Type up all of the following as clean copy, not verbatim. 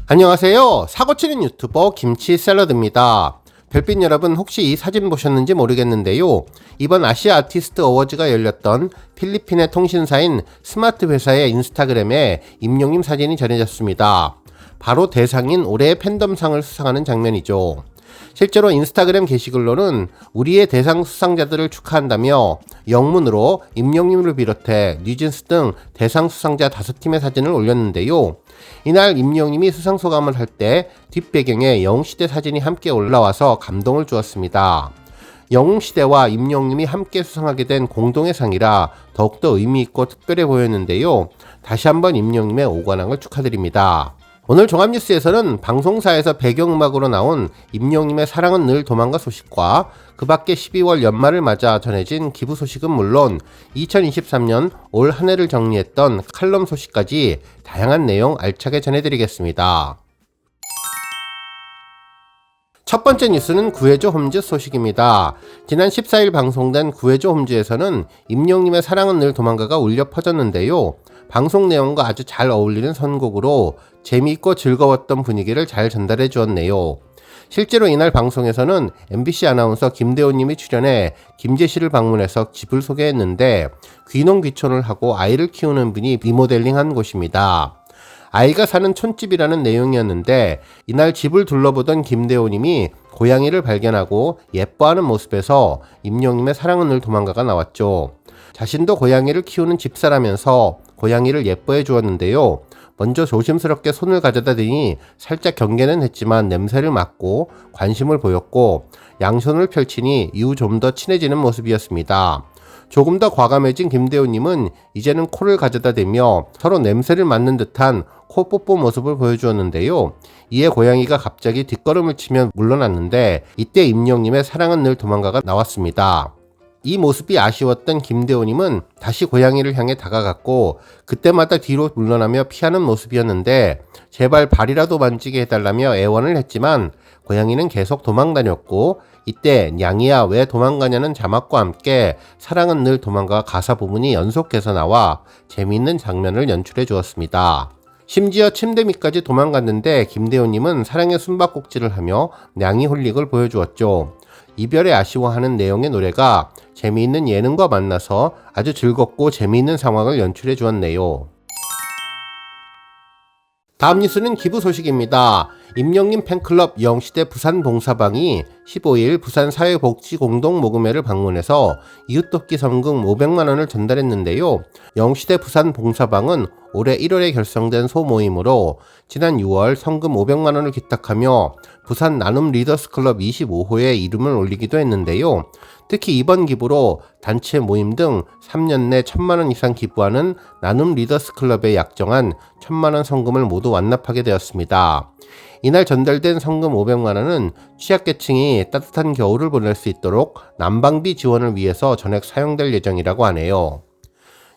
안녕하세요. 사고치는 유튜버 김치샐러드입니다. 별빛 여러분, 혹시 이 사진 보셨는지 모르겠는데요. 이번 아시아 아티스트 어워즈가 열렸던 필리핀의 통신사인 스마트 회사의 인스타그램에 임영님 사진이 전해졌습니다. 바로 대상인 올해의 팬덤상을 수상하는 장면이죠. 실제로 인스타그램 게시글로는 우리의 대상 수상자들을 축하한다며 영문으로 임영님을 비롯해 뉴진스 등 대상 수상자 5팀의 사진을 올렸는데요. 이날 임영님이 수상 소감을 할 때 뒷배경에 영웅시대 사진이 함께 올라와서 감동을 주었습니다. 영웅시대와 임영님이 함께 수상하게 된 공동의 상이라 더욱더 의미있고 특별해 보였는데요. 다시 한번 임영님의 5관왕을 축하드립니다. 오늘 종합뉴스에서는 방송사에서 배경음악으로 나온 임영님의 사랑은 늘 도망가 소식과 그 밖에 12월 연말을 맞아 전해진 기부 소식은 물론 2023년 올 한 해를 정리했던 칼럼 소식까지 다양한 내용 알차게 전해드리겠습니다. 첫 번째 뉴스는 구해줘 홈즈 소식입니다. 지난 14일 방송된 구해줘 홈즈에서는 임영님의 사랑은 늘 도망가가 울려 퍼졌는데요. 방송 내용과 아주 잘 어울리는 선곡으로 재미있고 즐거웠던 분위기를 잘 전달해 주었네요. 실제로 이날 방송에서는 MBC 아나운서 김대호님이 출연해 김제시를 방문해서 집을 소개했는데 귀농귀촌을 하고 아이를 키우는 분이 리모델링한 곳입니다. 아이가 사는 촌집이라는 내용이었는데 이날 집을 둘러보던 김대호님이 고양이를 발견하고 예뻐하는 모습에서 임영님의 사랑은 늘 도망가가 나왔죠. 자신도 고양이를 키우는 집사라면서 고양이를 예뻐해 주었는데요. 먼저 조심스럽게 손을 가져다 대니 살짝 경계는 했지만 냄새를 맡고 관심을 보였고 양손을 펼치니 이후 좀 더 친해지는 모습이었습니다. 조금 더 과감해진 김대호님은 이제는 코를 가져다 대며 서로 냄새를 맡는 듯한 코 뽀뽀 모습을 보여주었는데요. 이에 고양이가 갑자기 뒷걸음을 치며 물러났는데 이때 임영님의 사랑은 늘 도망가가 나왔습니다. 이 모습이 아쉬웠던 김대호님은 다시 고양이를 향해 다가갔고 그때마다 뒤로 물러나며 피하는 모습이었는데 제발 발이라도 만지게 해달라며 애원을 했지만 고양이는 계속 도망다녔고 이때 냥이야 왜 도망가냐는 자막과 함께 사랑은 늘 도망가 가사 부분이 연속해서 나와 재미있는 장면을 연출해 주었습니다. 심지어 침대 밑까지 도망갔는데 김대호님은 사랑의 숨바꼭질을 하며 냥이 홀릭을 보여주었죠. 이별에 아쉬워하는 내용의 노래가 재미있는 예능과 만나서 아주 즐겁고 재미있는 상황을 연출해 주었네요. 다음 뉴스는 기부 소식입니다. 임영님 팬클럽 영시대 부산봉사방이 15일 부산사회복지공동모금회를 방문해서 이웃돕기 성금 500만원을 전달했는데요. 영시대 부산봉사방은 올해 1월에 결성된 소모임으로 지난 6월 성금 500만원을 기탁하며 부산 나눔 리더스클럽 25호에 이름을 올리기도 했는데요. 특히 이번 기부로 단체 모임 등 3년 내 1000만원 이상 기부하는 나눔 리더스클럽에 약정한 1000만원 성금을 모두 완납하게 되었습니다. 이날 전달된 성금 500만원은 취약계층이 따뜻한 겨울을 보낼 수 있도록 난방비 지원을 위해서 전액 사용될 예정이라고 하네요.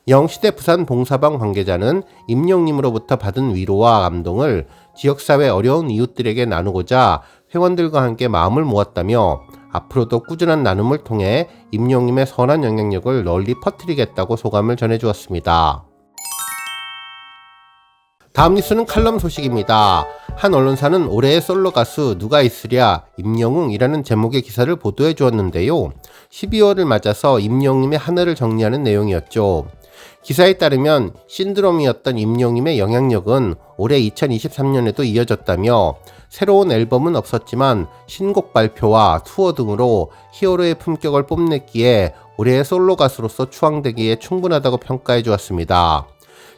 영시대 부산봉사방 관계자는 임영님으로부터 받은 위로와 감동을 지역사회 어려운 이웃들에게 나누고자 회원들과 함께 마음을 모았다며 앞으로도 꾸준한 나눔을 통해 임영님의 선한 영향력을 널리 퍼뜨리겠다고 소감을 전해주었습니다. 다음 뉴스는 칼럼 소식입니다. 한 언론사는 올해의 솔로 가수 누가 있으랴 임영웅이라는 제목의 기사를 보도해 주었는데요. 12월을 맞아서 임영웅의 한 해를 정리하는 내용이었죠. 기사에 따르면 신드롬이었던 임영웅의 영향력은 올해 2023년에도 이어졌다며 새로운 앨범은 없었지만 신곡 발표와 투어 등으로 히어로의 품격을 뽐냈기에 올해의 솔로 가수로서 추앙되기에 충분하다고 평가해 주었습니다.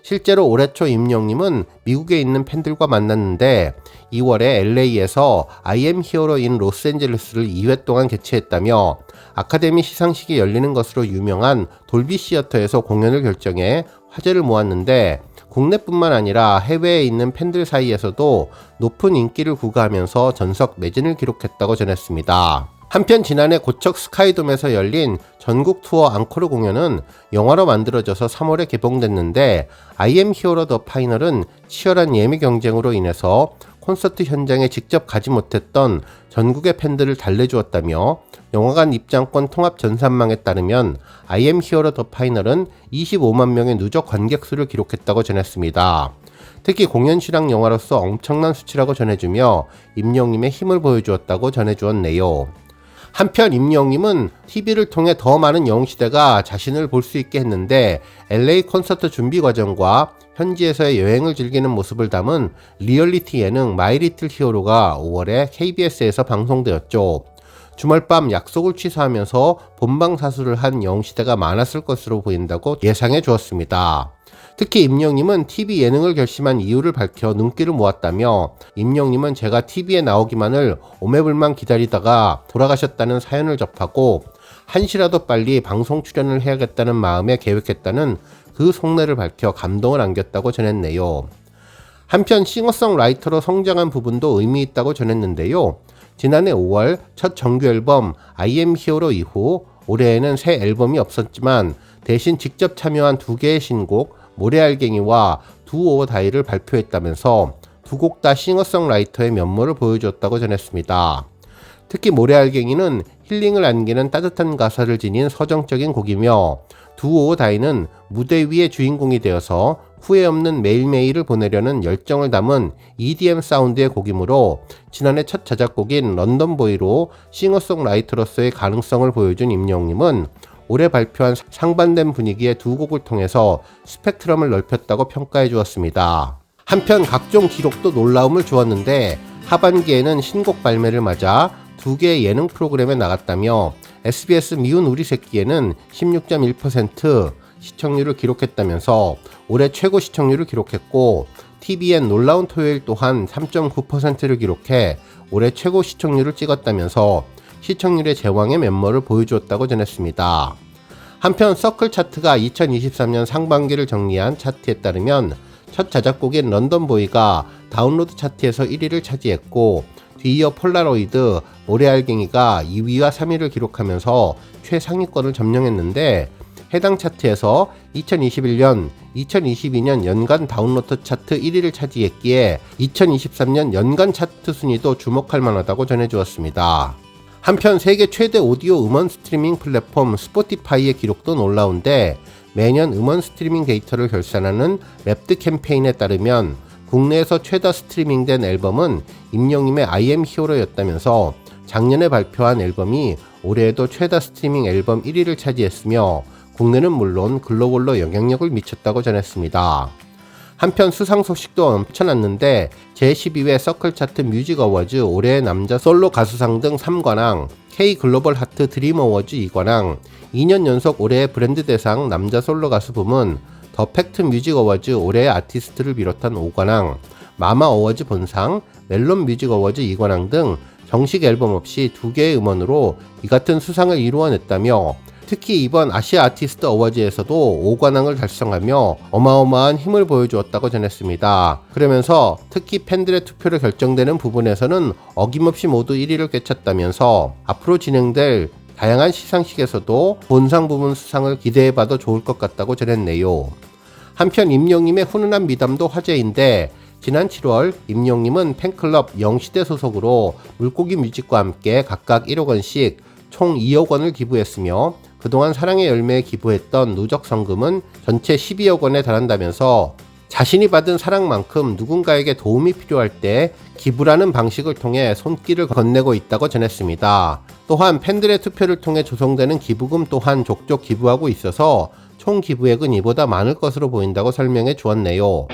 실제로 올해 초 임영님은 미국에 있는 팬들과 만났는데 2월에 LA에서 I am Hero in 로스앤젤레스를 2회 동안 개최했다며 아카데미 시상식이 열리는 것으로 유명한 돌비 시어터에서 공연을 결정해 화제를 모았는데 국내뿐만 아니라 해외에 있는 팬들 사이에서도 높은 인기를 구가하면서 전석 매진을 기록했다고 전했습니다. 한편 지난해 고척 스카이돔에서 열린 전국 투어 앙코르 공연은 영화로 만들어져서 3월에 개봉됐는데 I am Hero The Final은 치열한 예매 경쟁으로 인해서 콘서트 현장에 직접 가지 못했던 전국의 팬들을 달래주었다며 영화관 입장권 통합 전산망에 따르면 I am Hero The Final은 25만 명의 누적 관객 수를 기록했다고 전했습니다. 특히 공연 실황 영화로서 엄청난 수치라고 전해주며 임영웅님의 힘을 보여주었다고 전해주었네요. 한편 임영웅님은 TV를 통해 더 많은 영웅시대가 자신을 볼 수 있게 했는데 LA 콘서트 준비 과정과 현지에서의 여행을 즐기는 모습을 담은 리얼리티 예능 마이 리틀 히어로가 5월에 KBS에서 방송되었죠. 주말밤 약속을 취소하면서 본방사수를 한 영웅시대가 많았을 것으로 보인다고 예상해 주었습니다. 특히 임영웅님은 TV 예능을 결심한 이유를 밝혀 눈길을 모았다며 임영웅님은 제가 TV에 나오기만을 오매불만 기다리다가 돌아가셨다는 사연을 접하고 한시라도 빨리 방송 출연을 해야겠다는 마음에 계획했다는 그 속내를 밝혀 감동을 안겼다고 전했네요. 한편 싱어송라이터로 성장한 부분도 의미 있다고 전했는데요. 지난해 5월 첫 정규 앨범 I am Hero 이후 올해에는 새 앨범이 없었지만 대신 직접 참여한 2개의 신곡 모래알갱이와 두오 다이를 발표했다면서 두 곡 다 싱어송라이터의 면모를 보여줬다고 전했습니다. 특히 모래알갱이는 힐링을 안기는 따뜻한 가사를 지닌 서정적인 곡이며 두오 다이는 무대 위의 주인공이 되어서 후회 없는 매일매일을 보내려는 열정을 담은 EDM 사운드의 곡이므로 지난해 첫 자작곡인 런던보이로 싱어송라이터로서의 가능성을 보여준 임영웅님은 올해 발표한 상반된 분위기의 두 곡을 통해서 스펙트럼을 넓혔다고 평가해 주었습니다. 한편 각종 기록도 놀라움을 주었는데 하반기에는 신곡 발매를 맞아 2개의 예능 프로그램에 나갔다며 SBS 미운 우리 새끼에는 16.1% 시청률을 기록했다면서 올해 최고 시청률을 기록했고 TVN 놀라운 토요일 또한 3.9%를 기록해 올해 최고 시청률을 찍었다면서 시청률의 제왕의 면모를 보여주었다고 전했습니다. 한편 서클 차트가 2023년 상반기를 정리한 차트에 따르면 첫 자작곡인 런던보이가 다운로드 차트에서 1위를 차지했고 뒤이어 폴라로이드, 모래알갱이가 2위와 3위를 기록하면서 최상위권을 점령했는데 해당 차트에서 2021년, 2022년 연간 다운로드 차트 1위를 차지했기에 2023년 연간 차트 순위도 주목할 만하다고 전해주었습니다. 한편 세계 최대 오디오 음원 스트리밍 플랫폼 스포티파이의 기록도 놀라운데 매년 음원 스트리밍 데이터를 결산하는 랩드 캠페인에 따르면 국내에서 최다 스트리밍된 앨범은 임영웅님의 I am Hero였다면서 작년에 발표한 앨범이 올해에도 최다 스트리밍 앨범 1위를 차지했으며 국내는 물론 글로벌로 영향력을 미쳤다고 전했습니다. 한편 수상 소식도 넘쳐났는데 제12회 서클 차트 뮤직 어워즈 올해의 남자 솔로 가수상 등 3관왕, K 글로벌 하트 드림 어워즈 2관왕, 2년 연속 올해의 브랜드 대상 남자 솔로 가수 부문, 더 팩트 뮤직 어워즈 올해의 아티스트를 비롯한 5관왕, 마마 어워즈 본상, 멜론 뮤직 어워즈 2관왕 등 정식 앨범 없이 2개의 음원으로 이 같은 수상을 이루어냈다며 특히 이번 아시아 아티스트 어워즈에서도 5관왕을 달성하며 어마어마한 힘을 보여주었다고 전했습니다. 그러면서 특히 팬들의 투표로 결정되는 부분에서는 어김없이 모두 1위를 꿰찼다면서 앞으로 진행될 다양한 시상식에서도 본상 부문 수상을 기대해봐도 좋을 것 같다고 전했네요. 한편 임영웅님의 훈훈한 미담도 화제인데 지난 7월 임영웅님은 팬클럽 영시대 소속으로 물고기 뮤직과 함께 각각 1억 원씩 총 2억 원을 기부했으며 그동안 사랑의 열매에 기부했던 누적 성금은 전체 12억 원에 달한다면서 자신이 받은 사랑만큼 누군가에게 도움이 필요할 때 기부라는 방식을 통해 손길을 건네고 있다고 전했습니다. 또한 팬들의 투표를 통해 조성되는 기부금 또한 족족 기부하고 있어서 총 기부액은 이보다 많을 것으로 보인다고 설명해 주었네요.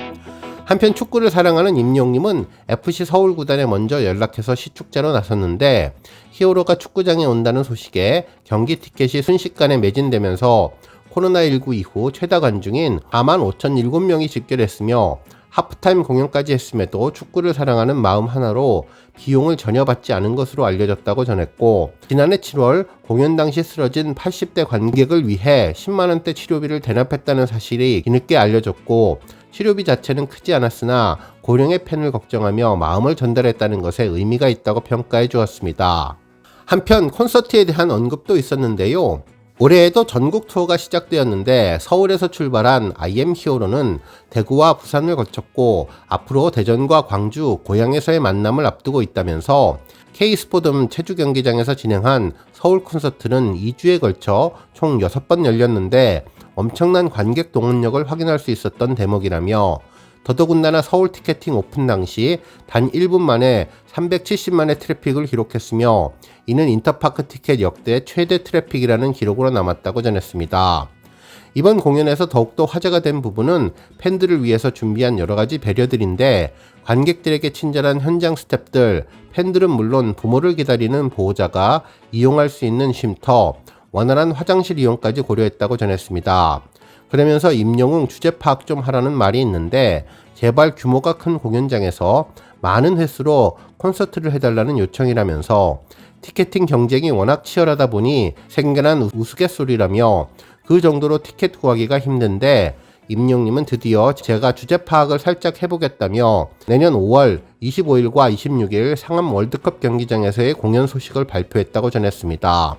한편 축구를 사랑하는 임영웅님은 FC 서울 구단에 먼저 연락해서 시축제로 나섰는데 히어로가 축구장에 온다는 소식에 경기 티켓이 순식간에 매진되면서 코로나19 이후 최다 관중인 45,007명이 집결했으며 하프타임 공연까지 했음에도 축구를 사랑하는 마음 하나로 비용을 전혀 받지 않은 것으로 알려졌다고 전했고 지난해 7월 공연 당시 쓰러진 80대 관객을 위해 10만원대 치료비를 대납했다는 사실이 뒤늦게 알려졌고 치료비 자체는 크지 않았으나 고령의 팬을 걱정하며 마음을 전달했다는 것에 의미가 있다고 평가해 주었습니다. 한편 콘서트에 대한 언급도 있었는데요. 올해에도 전국 투어가 시작되었는데 서울에서 출발한 I am Hero는 대구와 부산을 거쳤고 앞으로 대전과 광주, 고향에서의 만남을 앞두고 있다면서 K스포덤 체주경기장에서 진행한 서울 콘서트는 2주에 걸쳐 총 6번 열렸는데 엄청난 관객 동원력을 확인할 수 있었던 대목이라며 더더군다나 서울 티켓팅 오픈 당시 단 1분 만에 370만의 트래픽을 기록했으며 이는 인터파크 티켓 역대 최대 트래픽이라는 기록으로 남았다고 전했습니다. 이번 공연에서 더욱더 화제가 된 부분은 팬들을 위해서 준비한 여러가지 배려들인데 관객들에게 친절한 현장 스태프들, 팬들은 물론 부모를 기다리는 보호자가 이용할 수 있는 쉼터, 원활한 화장실 이용까지 고려했다고 전했습니다. 그러면서 임영웅 주제 파악 좀 하라는 말이 있는데 제발 규모가 큰 공연장에서 많은 횟수로 콘서트를 해달라는 요청이라면서 티켓팅 경쟁이 워낙 치열하다 보니 생겨난 우스갯소리라며 그 정도로 티켓 구하기가 힘든데 임영님은 드디어 제가 주제 파악을 살짝 해보겠다며 내년 5월 25일과 26일 상암 월드컵 경기장에서의 공연 소식을 발표했다고 전했습니다.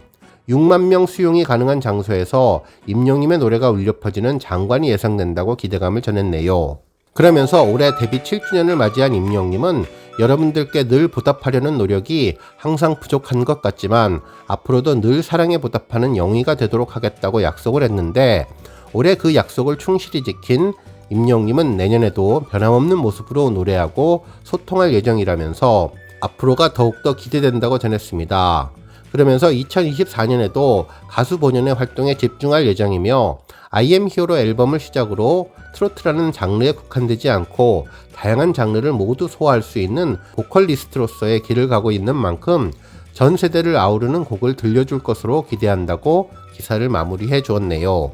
6만 명 수용이 가능한 장소에서 임영님의 노래가 울려 퍼지는 장관이 예상된다고 기대감을 전했네요. 그러면서 올해 데뷔 7주년을 맞이한 임영님은 여러분들께 늘 보답하려는 노력이 항상 부족한 것 같지만 앞으로도 늘 사랑에 보답하는 영희가 되도록 하겠다고 약속을 했는데 올해 그 약속을 충실히 지킨 임영님은 내년에도 변함없는 모습으로 노래하고 소통할 예정이라면서 앞으로가 더욱더 기대된다고 전했습니다. 그러면서 2024년에도 가수 본연의 활동에 집중할 예정이며 I am hero 앨범을 시작으로 트로트라는 장르에 국한되지 않고 다양한 장르를 모두 소화할 수 있는 보컬리스트로서의 길을 가고 있는 만큼 전 세대를 아우르는 곡을 들려줄 것으로 기대한다고 기사를 마무리해 주었네요.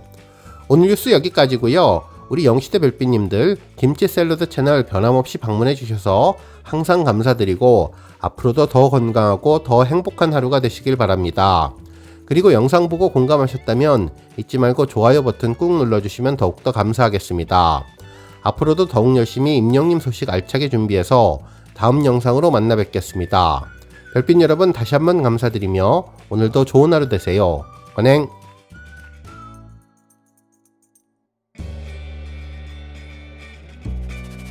오늘 뉴스 여기까지고요. 우리 영시대 별빛님들 김치 샐러드 채널 변함없이 방문해 주셔서 항상 감사드리고 앞으로도 더 건강하고 더 행복한 하루가 되시길 바랍니다. 그리고 영상 보고 공감하셨다면 잊지 말고 좋아요 버튼 꾹 눌러주시면 더욱더 감사하겠습니다. 앞으로도 더욱 열심히 임영님 소식 알차게 준비해서 다음 영상으로 만나 뵙겠습니다. 별빛 여러분 다시 한번 감사드리며 오늘도 좋은 하루 되세요. 건행!